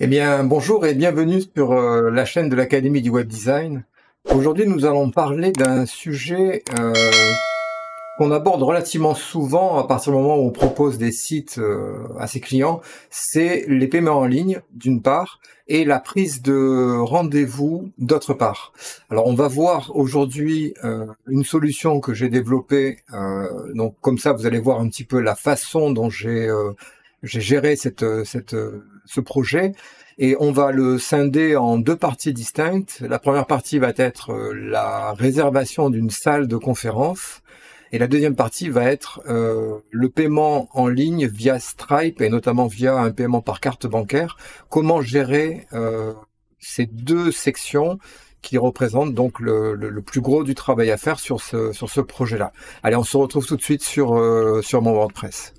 Eh bien, bonjour et bienvenue sur la chaîne de l'Académie du Web Design. Aujourd'hui, nous allons parler d'un sujet qu'on aborde relativement souvent à partir du moment où on propose des sites à ses clients. C'est les paiements en ligne, d'une part, et la prise de rendez-vous, d'autre part. Alors, on va voir aujourd'hui une solution que j'ai développée. Donc, comme ça, vous allez voir un petit peu la façon dont j'ai géré ce projet. Et on va le scinder en deux parties distinctes. La première partie va être la réservation d'une salle de conférence. Et la deuxième partie va être le paiement en ligne via Stripe et notamment via un paiement par carte bancaire. Comment gérer ces deux sections qui représentent donc le plus gros du travail à faire sur ce projet-là. Allez, on se retrouve tout de suite sur mon WordPress.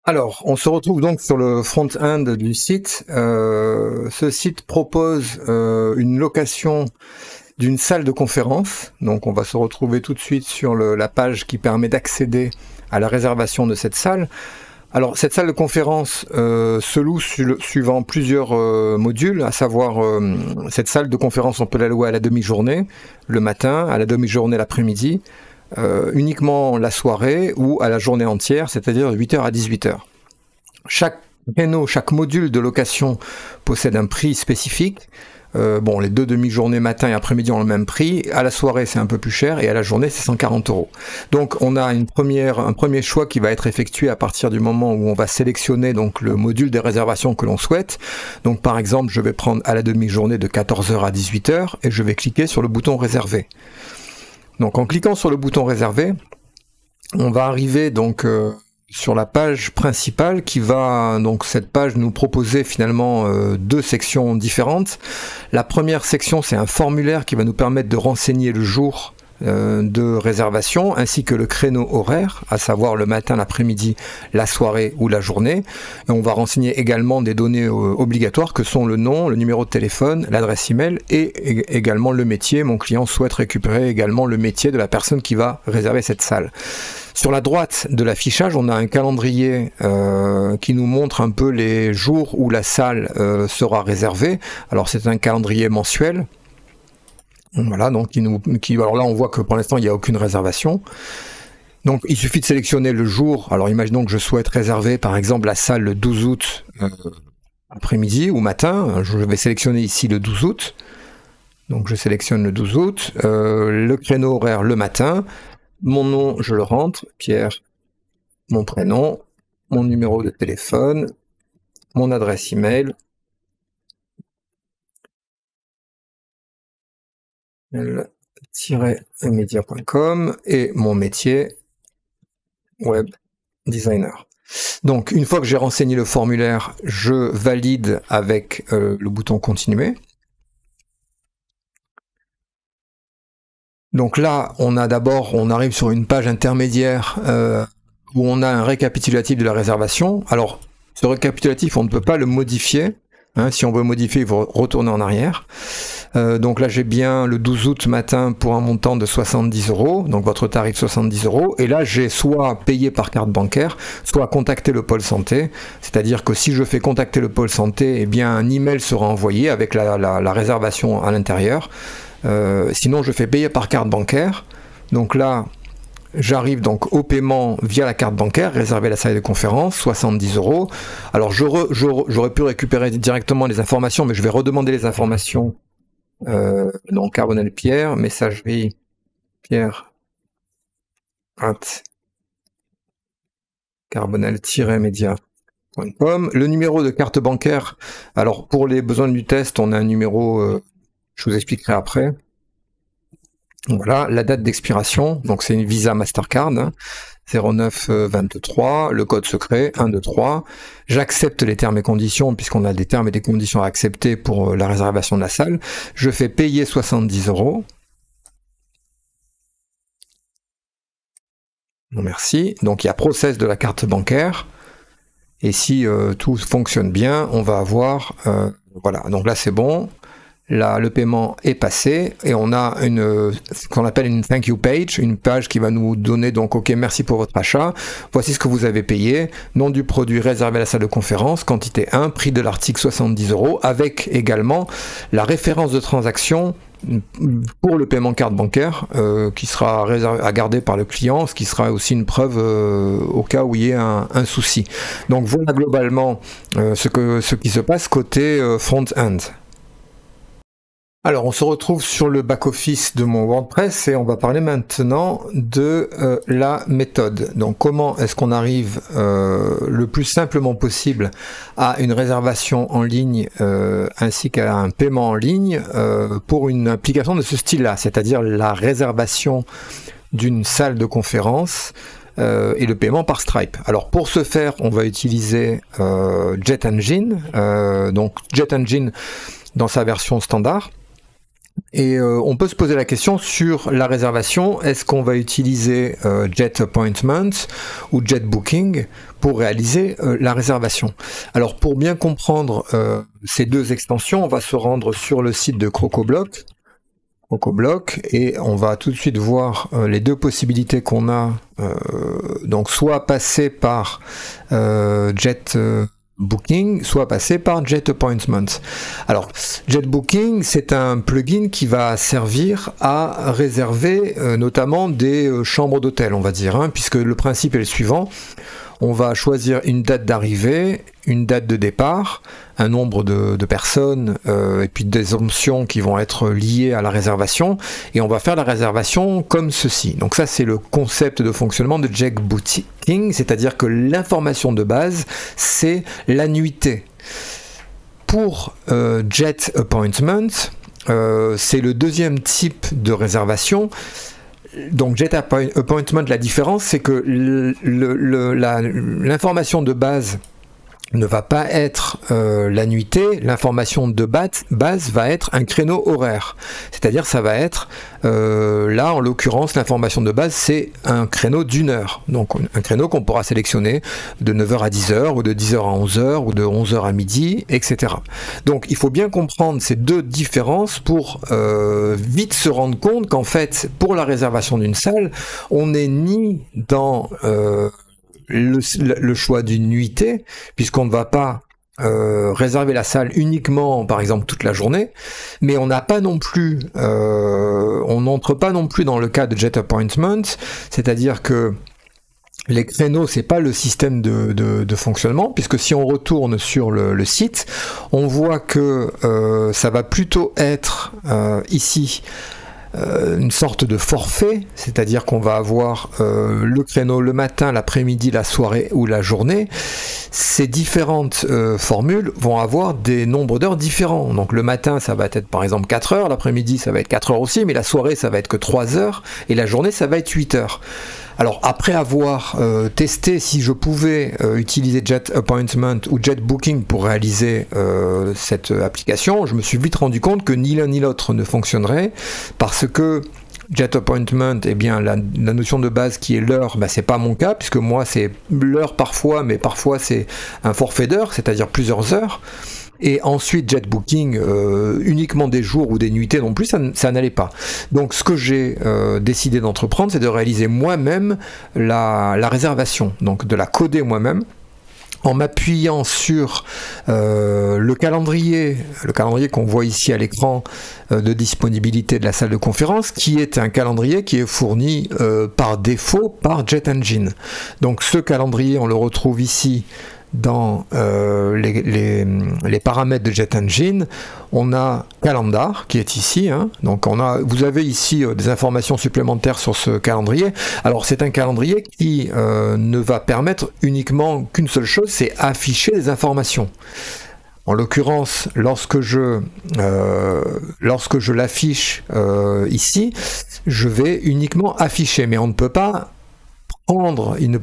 Alors, on se retrouve donc sur le front-end du site. Ce site propose une location d'une salle de conférence. Donc, on va se retrouver tout de suite sur la page qui permet d'accéder à la réservation de cette salle. Alors, cette salle de conférence se loue suivant plusieurs modules, à savoir cette salle de conférence, on peut la louer à la demi-journée, le matin, à la demi-journée l'après-midi, uniquement la soirée ou à la journée entière, c'est-à-dire de 8h à 18h. Chaque créneau, chaque module de location possède un prix spécifique. Bon, les deux demi-journées matin et après-midi ont le même prix. À la soirée, c'est un peu plus cher et à la journée, c'est 140 €. Donc, on a un premier choix qui va être effectué à partir du moment où on va sélectionner donc le module des réservations que l'on souhaite. Donc, par exemple, je vais prendre à la demi-journée de 14h à 18h et je vais cliquer sur le bouton réserver. Donc, en cliquant sur le bouton réserver, on va arriver donc sur la page principale qui va, donc cette page nous proposer finalement deux sections différentes. La première section, c'est un formulaire qui va nous permettre de renseigner le jour de réservation ainsi que le créneau horaire, à savoir le matin, l'après-midi, la soirée ou la journée. Et on va renseigner également des données obligatoires que sont le nom, le numéro de téléphone, l'adresse email et également le métier. Mon client souhaite récupérer également le métier de la personne qui va réserver cette salle. Sur la droite de l'affichage, on a un calendrier qui nous montre un peu les jours où la salle sera réservée. Alors c'est un calendrier mensuel. Voilà, donc alors là on voit que pour l'instant il n'y a aucune réservation. Donc il suffit de sélectionner le jour. Alors imaginons que je souhaite réserver par exemple la salle le 12 août après-midi ou matin. Je vais sélectionner ici le 12 août. Donc je sélectionne le 12 août. Le créneau horaire le matin. Mon nom, je le rentre, Pierre, mon prénom, mon numéro de téléphone, mon adresse email, media.com et mon métier, web designer. Donc, une fois que j'ai renseigné le formulaire, je valide avec le bouton continuer. Donc là, on arrive sur une page intermédiaire où on a un récapitulatif de la réservation. Alors, ce récapitulatif, on ne peut pas le modifier. Si on veut modifier, il faut retourner en arrière. Donc là, j'ai bien le 12 août matin pour un montant de 70 €. Donc votre tarif 70 €. Et là, j'ai soit payé par carte bancaire, soit contacté le pôle santé. C'est-à-dire que si je fais contacter le pôle santé, eh bien un email sera envoyé avec la réservation à l'intérieur. Sinon, je fais payer par carte bancaire. Donc là, j'arrive donc au paiement via la carte bancaire, réserver la salle de conférence, 70 €. Alors j'aurais pu récupérer directement les informations, mais je vais redemander les informations. Donc Carbonel Pierre, messagerie Pierre carbonel-media.com. Le numéro de carte bancaire, alors pour les besoins du test, on a un numéro, je vous expliquerai après. Voilà, la date d'expiration, donc c'est une Visa Mastercard, 0923, le code secret, 123. J'accepte les termes et conditions, puisqu'on a des termes et des conditions à accepter pour la réservation de la salle. Je fais payer 70 €. Merci. Donc il y a process de la carte bancaire. Et si tout fonctionne bien, on va avoir... voilà, donc là c'est bon. le paiement est passé et on a ce qu'on appelle une thank you page, une page qui va nous donner donc ok, merci pour votre achat, voici ce que vous avez payé, nom du produit réservé à la salle de conférence, quantité 1, prix de l'article 70 €, avec également la référence de transaction pour le paiement carte bancaire qui sera à garder par le client, ce qui sera aussi une preuve au cas où il y ait un souci. Donc voilà globalement ce qui se passe côté front-end. Alors on se retrouve sur le back-office de mon WordPress et on va parler maintenant de la méthode. Donc comment est-ce qu'on arrive le plus simplement possible à une réservation en ligne ainsi qu'à un paiement en ligne pour une application de ce style-là, c'est-à-dire la réservation d'une salle de conférence et le paiement par Stripe. Alors pour ce faire, on va utiliser Jet Engine, donc Jet Engine dans sa version standard. Et on peut se poser la question sur la réservation, est-ce qu'on va utiliser Jet Appointment ou Jet Booking pour réaliser la réservation? Alors pour bien comprendre ces deux extensions, on va se rendre sur le site de CrocoBlock, et on va tout de suite voir les deux possibilités qu'on a, donc soit passer par Jet Booking, soit passer par Jet Appointment. Alors, Jet Booking, c'est un plugin qui va servir à réserver notamment des chambres d'hôtel, on va dire, hein, puisque le principe est le suivant. On va choisir une date d'arrivée, une date de départ, un nombre de personnes et puis des options qui vont être liées à la réservation, et on va faire la réservation comme ceci. Donc ça, c'est le concept de fonctionnement de Jet Booking, c'est-à-dire que l'information de base, c'est l'annuité. Pour Jet Appointment, c'est le deuxième type de réservation. Donc Jet Appointment, la différence, c'est que l'information de base ne va pas être l'annuité, l'information de base va être un créneau horaire. C'est-à-dire ça va être, là en l'occurrence, l'information de base c'est un créneau d'1 heure. Donc un créneau qu'on pourra sélectionner de 9h à 10h, ou de 10h à 11h, ou de 11h à midi, etc. Donc il faut bien comprendre ces deux différences pour vite se rendre compte qu'en fait, pour la réservation d'une salle, on n'est ni dans le choix d'une nuitée, puisqu'on ne va pas réserver la salle uniquement, par exemple, toute la journée, mais on n'a pas non plus, on n'entre pas non plus dans le cas de Jet Appointment, c'est-à-dire que les créneaux, c'est pas le système de fonctionnement, puisque si on retourne sur le site, on voit que ça va plutôt être ici une sorte de forfait, c'est-à-dire qu'on va avoir le créneau le matin, l'après-midi, la soirée ou la journée. Ces différentes formules vont avoir des nombres d'heures différents. Donc le matin, ça va être par exemple 4 heures, l'après-midi, ça va être 4 heures aussi, mais la soirée, ça va être que 3 heures, et la journée, ça va être 8 heures. Alors après avoir testé si je pouvais utiliser Jet Appointment ou Jet Booking pour réaliser cette application, je me suis vite rendu compte que ni l'un ni l'autre ne fonctionnerait, parce que Jet Appointment, eh bien la notion de base qui est l'heure, c'est pas mon cas, puisque moi c'est l'heure parfois, mais parfois c'est un forfait d'heures, c'est-à-dire plusieurs heures. Et ensuite, Jet Booking, uniquement des jours ou des nuitées non plus, ça n'allait pas. Donc ce que j'ai décidé d'entreprendre, c'est de réaliser moi-même la réservation, donc de la coder moi-même, en m'appuyant sur le calendrier qu'on voit ici à l'écran de disponibilité de la salle de conférence, qui est un calendrier qui est fourni par défaut par Jet Engine. Donc ce calendrier, on le retrouve ici dans les paramètres de Jet Engine. On a Calendar qui est ici, hein. Donc vous avez ici des informations supplémentaires sur ce calendrier. Alors c'est un calendrier qui ne va permettre uniquement qu'une seule chose, c'est afficher des informations. En l'occurrence, lorsque je l'affiche ici, je vais uniquement afficher, mais on ne peut pas on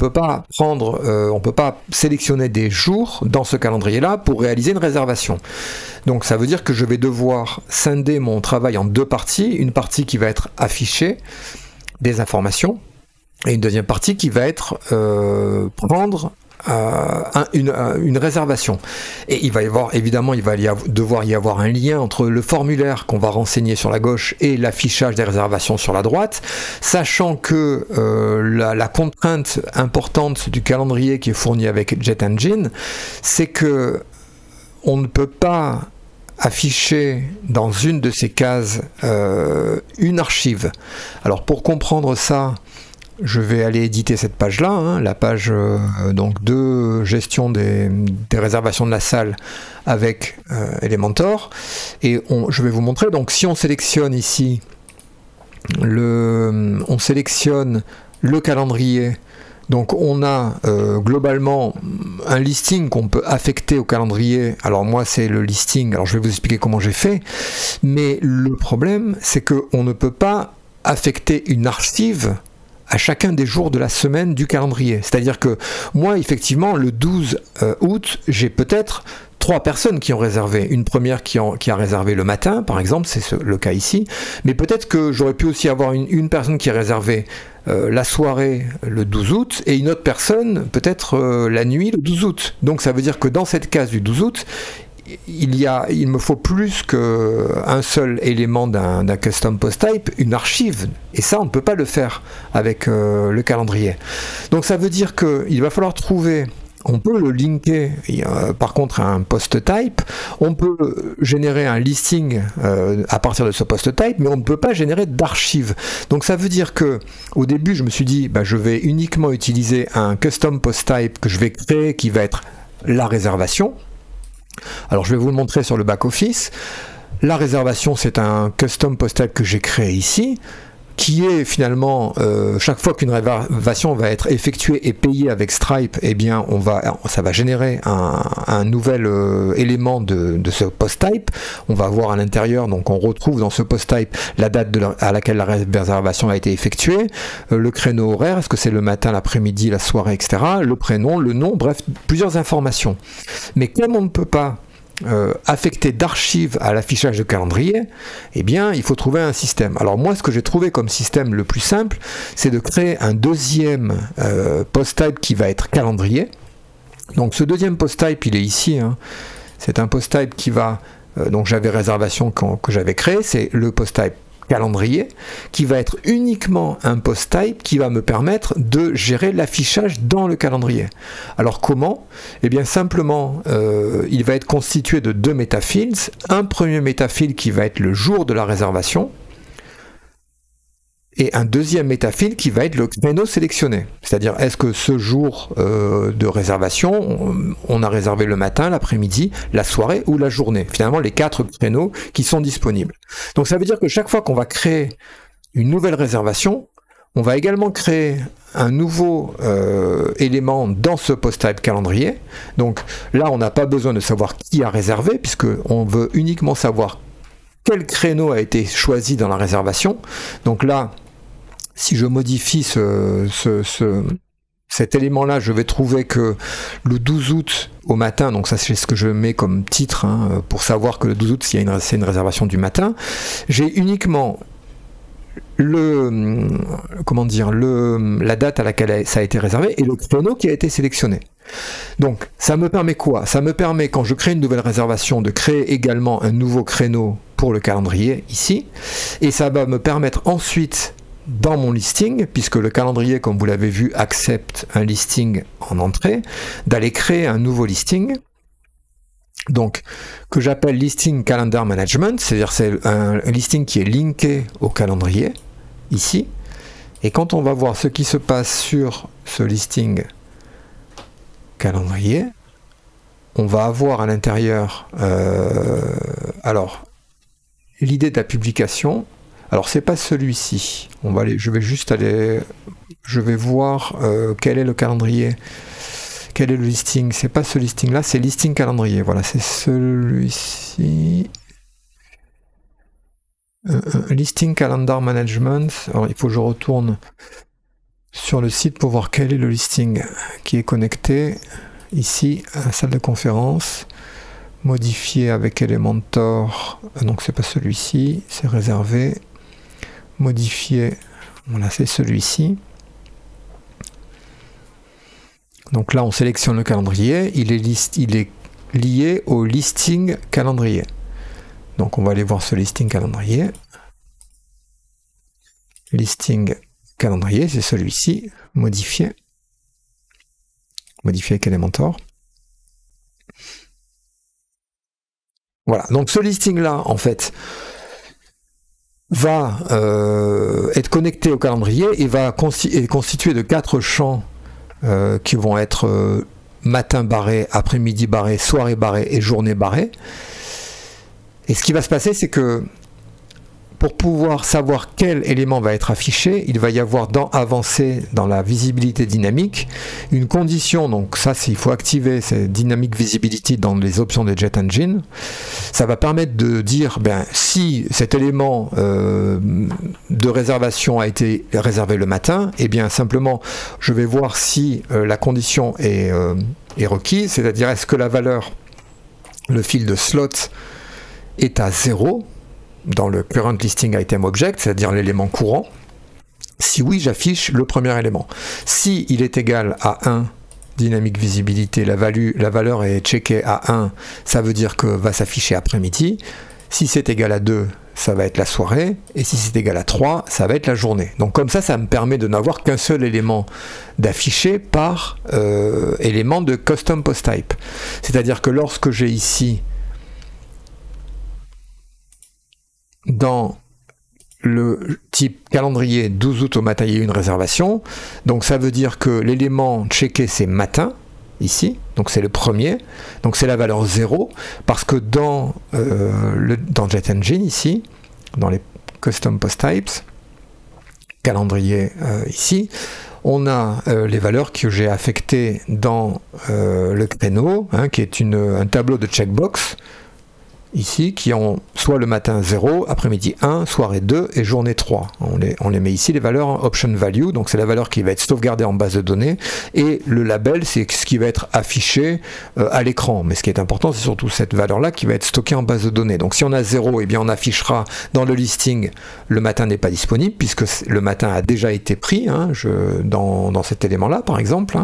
peut pas sélectionner des jours dans ce calendrier-là pour réaliser une réservation. Donc ça veut dire que je vais devoir scinder mon travail en deux parties, une partie qui va être affichée des informations, et une deuxième partie qui va être prendre une réservation. Et il va y avoir, évidemment, devoir y avoir un lien entre le formulaire qu'on va renseigner sur la gauche et l'affichage des réservations sur la droite, sachant que la contrainte importante du calendrier qui est fourni avec JetEngine, c'est que on ne peut pas afficher dans une de ces cases une archive. Alors pour comprendre ça, je vais aller éditer cette page-là, hein, la page donc de gestion des réservations de la salle avec Elementor. Et je vais vous montrer, donc si on sélectionne ici, on sélectionne le calendrier, donc on a globalement un listing qu'on peut affecter au calendrier. Alors moi c'est le listing, alors je vais vous expliquer comment j'ai fait, mais le problème c'est qu'on ne peut pas affecter une archive à chacun des jours de la semaine du calendrier. C'est-à-dire que moi, effectivement, le 12 août, j'ai peut-être 3 personnes qui ont réservé. Une première qui a réservé le matin, par exemple, c'est le cas ici. Mais peut-être que j'aurais pu aussi avoir une personne qui a réservé la soirée le 12 août et une autre personne peut-être la nuit le 12 août. Donc ça veut dire que dans cette case du 12 août, il me faut plus qu'un seul élément d'un custom post type, une archive, et ça on ne peut pas le faire avec le calendrier. Donc ça veut dire qu'il va falloir trouver, on peut le linker par contre à un post type, on peut générer un listing à partir de ce post type, mais on ne peut pas générer d'archives. Donc ça veut dire que au début je me suis dit je vais uniquement utiliser un custom post type que je vais créer qui va être la réservation. Alors je vais vous le montrer sur le back-office. La réservation, c'est un custom post type que j'ai créé ici, qui est finalement, chaque fois qu'une réservation va être effectuée et payée avec Stripe, eh bien ça va générer un nouvel élément de ce post type. On va voir à l'intérieur, donc on retrouve dans ce post type la date à laquelle la réservation a été effectuée, le créneau horaire, est-ce que c'est le matin, l'après-midi, la soirée, etc., le prénom, le nom, bref, plusieurs informations. Mais comme on ne peut pas affecté d'archives à l'affichage de calendrier, eh bien il faut trouver un système. Alors moi ce que j'ai trouvé comme système le plus simple, c'est de créer un deuxième post type qui va être calendrier. Donc ce deuxième post type il est ici, hein. C'est un post type qui va, donc j'avais réservation que j'avais créé, c'est le post type calendrier, qui va être uniquement un post type qui va me permettre de gérer l'affichage dans le calendrier. Alors comment? Eh bien simplement, il va être constitué de 2 metafields. Un premier metafield qui va être le jour de la réservation, et un deuxième métafield qui va être le créneau sélectionné. C'est-à-dire, est-ce que ce jour de réservation, on a réservé le matin, l'après-midi, la soirée ou la journée? Finalement, les 4 créneaux qui sont disponibles. Donc ça veut dire que chaque fois qu'on va créer une nouvelle réservation, on va également créer un nouveau élément dans ce post type calendrier. Donc là, on n'a pas besoin de savoir qui a réservé, puisqu'on veut uniquement savoir quel créneau a été choisi dans la réservation. Donc là, si je modifie cet élément-là, je vais trouver que le 12 août au matin, donc ça c'est ce que je mets comme titre, hein, pour savoir que le 12 août, c'est une réservation du matin, j'ai uniquement la date à laquelle ça a été réservé et le créneau qui a été sélectionné. Donc ça me permet quoi? Ça me permet, quand je crée une nouvelle réservation, de créer également un nouveau créneau pour le calendrier ici, et ça va me permettre ensuite dans mon listing, puisque le calendrier, comme vous l'avez vu, accepte un listing en entrée, d'aller créer un nouveau listing, donc que j'appelle listing calendar management, c'est-à-dire c'est un listing qui est linké au calendrier ici, et quand on va voir ce qui se passe sur ce listing calendrier, on va avoir à l'intérieur alors l'idée de la publication. Alors c'est pas celui-ci, je vais voir quel est le calendrier, quel est le listing. C'est pas ce listing là, c'est listing calendrier, voilà, c'est celui-ci. Listing calendar management. Alors il faut que je retourne sur le site pour voir quel est le listing qui est connecté ici à la salle de conférence, modifié avec Elementor. Donc c'est pas celui-ci, c'est réservé, modifié, voilà, c'est celui-ci. Donc là, on sélectionne le calendrier, il est lié au listing calendrier. Donc on va aller voir ce listing calendrier. Listing calendrier, c'est celui-ci, modifier avec Elementor. Voilà, donc ce listing-là, en fait, va être connecté au calendrier et est constitué de 4 champs qui vont être matin barré, après-midi barré, soirée barré et journée barrée. Et ce qui va se passer, c'est que pour pouvoir savoir quel élément va être affiché, il va y avoir avancé dans la visibilité dynamique une condition, donc ça il faut activer cette dynamic visibility dans les options de Jet Engine. Ça va permettre de dire si cet élément de réservation a été réservé le matin, et bien simplement je vais voir si la condition est requise, c'est-à-dire est-ce que la valeur, le fil de slot est à 0 dans le current listing item object, c'est-à-dire l'élément courant. Si oui, j'affiche le premier élément. Si il est égal à 1, dynamique visibilité, la valeur est checkée à 1, ça veut dire que va s'afficher après-midi. Si c'est égal à 2, ça va être la soirée, et si c'est égal à 3, ça va être la journée. Donc comme ça me permet de n'avoir qu'un seul élément d'affiché par élément de custom post type. C'est-à-dire que lorsque j'ai ici dans le type calendrier 12 août au matin, il y a une réservation, donc ça veut dire que l'élément checké c'est matin, ici, donc c'est le premier, donc c'est la valeur 0, parce que dans Jet Engine ici, dans les custom post types, calendrier ici, on a les valeurs que j'ai affectées dans le créneau, qui est un tableau de checkbox, ici, qui ont soit le matin 0, après-midi 1, soirée 2 et journée 3. On les met ici, les valeurs en option value, donc c'est la valeur qui va être sauvegardée en base de données, et le label, c'est ce qui va être affiché à l'écran. Mais ce qui est important, c'est surtout cette valeur-là qui va être stockée en base de données. Donc si on a 0, eh bien on affichera dans le listing, le matin n'est pas disponible, puisque le matin a déjà été pris, dans cet élément-là, par exemple.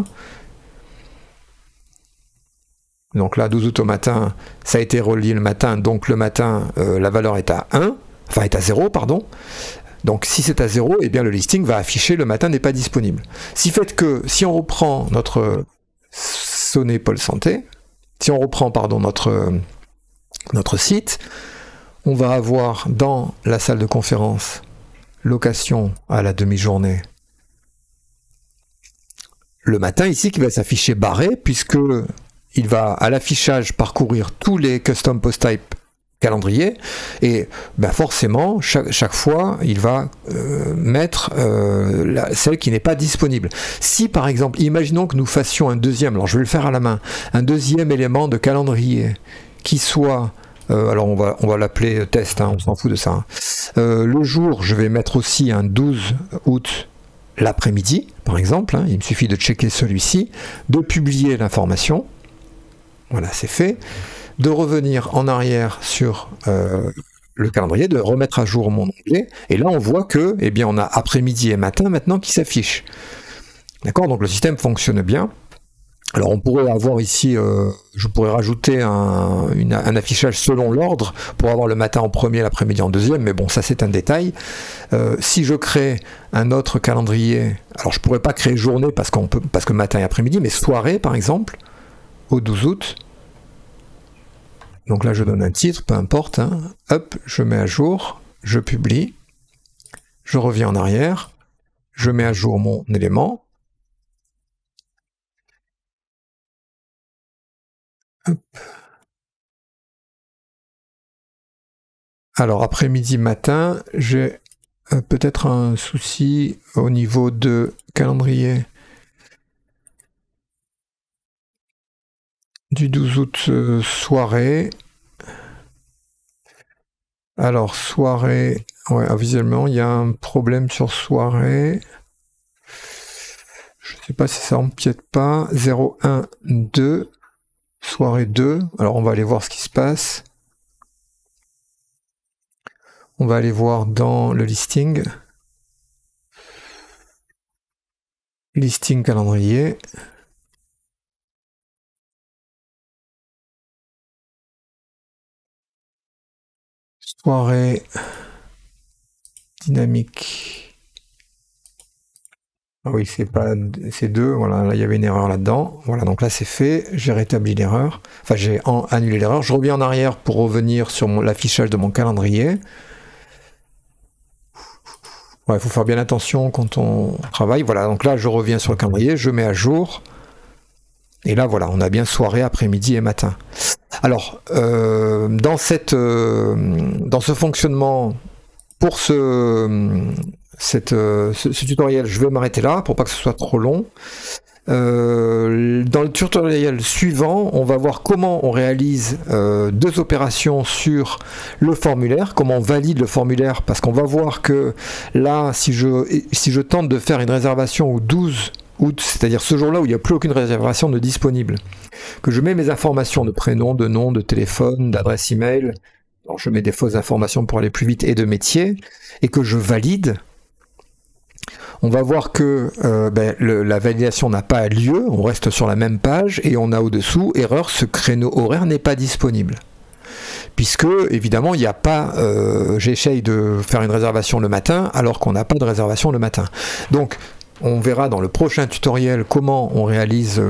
Donc là, 12 août au matin, ça a été relié le matin, donc le matin, la valeur est à 0, pardon. Donc si c'est à 0, eh bien le listing va afficher le matin n'est pas disponible. Si on reprend notre Sonnet Pôle Santé, si on reprend notre site, on va avoir dans la salle de conférence location à la demi-journée le matin ici qui va s'afficher barré, puisque il va à l'affichage parcourir tous les custom post type calendrier, et forcément chaque fois il va mettre celle qui n'est pas disponible. Si par exemple, imaginons que nous fassions un deuxième, alors je vais le faire à la main, un deuxième élément de calendrier qui soit alors on va l'appeler test, on s'en fout de ça. Le jour, je vais mettre aussi un 12 août l'après-midi, par exemple, il me suffit de checker celui-ci, de publier l'information. Voilà, c'est fait. De revenir en arrière sur le calendrier, de remettre à jour mon onglet. Et là, on voit que, on a après-midi et matin maintenant qui s'affichent. D'accord, donc le système fonctionne bien. Alors, on pourrait avoir ici, je pourrais rajouter un affichage selon l'ordre pour avoir le matin en premier, l'après-midi en deuxième. Mais bon, ça c'est un détail. Si je crée un autre calendrier, alors je pourrais pas créer journée parce que matin et après-midi, mais soirée par exemple. Au 12 août. Donc là, je donne un titre, peu importe. Hop, je mets à jour, je publie, je reviens en arrière, je mets à jour mon élément. Hop. Alors, après-midi, matin, j'ai peut-être un souci au niveau de calendrier du 12 août soirée. Alors, soirée, visuellement, il y a un problème sur soirée. Je ne sais pas si ça empiète pas. 0, 1, 2, soirée 2. Alors, on va aller voir ce qui se passe. On va aller voir dans le listing. Listing calendrier. Soirée dynamique. Ah oui, c'est 2, voilà, là il y avait une erreur là-dedans. Voilà, donc là c'est fait, j'ai rétabli l'erreur. Enfin, j'ai annulé l'erreur. Je reviens en arrière pour revenir sur l'affichage de mon calendrier. Ouais, il faut faire bien attention quand on travaille. Voilà, donc là je reviens sur le calendrier, je mets à jour. Et là voilà, on a bien soirée, après-midi et matin. Alors, dans ce fonctionnement, pour ce tutoriel, je vais m'arrêter là pour pas que ce soit trop long. Dans le tutoriel suivant, on va voir comment on réalise 2 opérations sur le formulaire, comment on valide le formulaire, parce qu'on va voir que là, si je tente de faire une réservation au 12 août, c'est-à-dire ce jour-là où il n'y a plus aucune réservation de disponible, que je mets mes informations de prénom, de nom, de téléphone, d'adresse email, alors je mets des fausses informations pour aller plus vite et de métier, et que je valide, on va voir que la validation n'a pas lieu, on reste sur la même page et on a au-dessous, erreur, ce créneau horaire n'est pas disponible. Puisque, évidemment, il n'y a pas, j'essaye de faire une réservation le matin alors qu'on n'a pas de réservation le matin. Donc, on verra dans le prochain tutoriel comment on réalise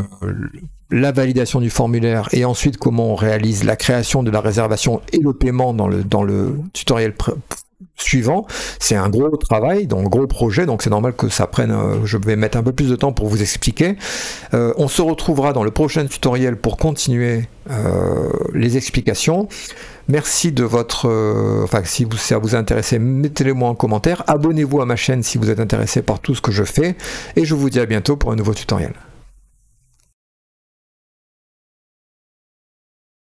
la validation du formulaire et ensuite comment on réalise la création de la réservation et le paiement dans le tutoriel suivant. C'est un gros travail, donc gros projet, donc c'est normal que ça prenne, je vais mettre un peu plus de temps pour vous expliquer. On se retrouvera dans le prochain tutoriel pour continuer les explications. Merci de votre... enfin, si ça vous intéresse, mettez-le moi en commentaire. Abonnez-vous à ma chaîne si vous êtes intéressé par tout ce que je fais. Et je vous dis à bientôt pour un nouveau tutoriel.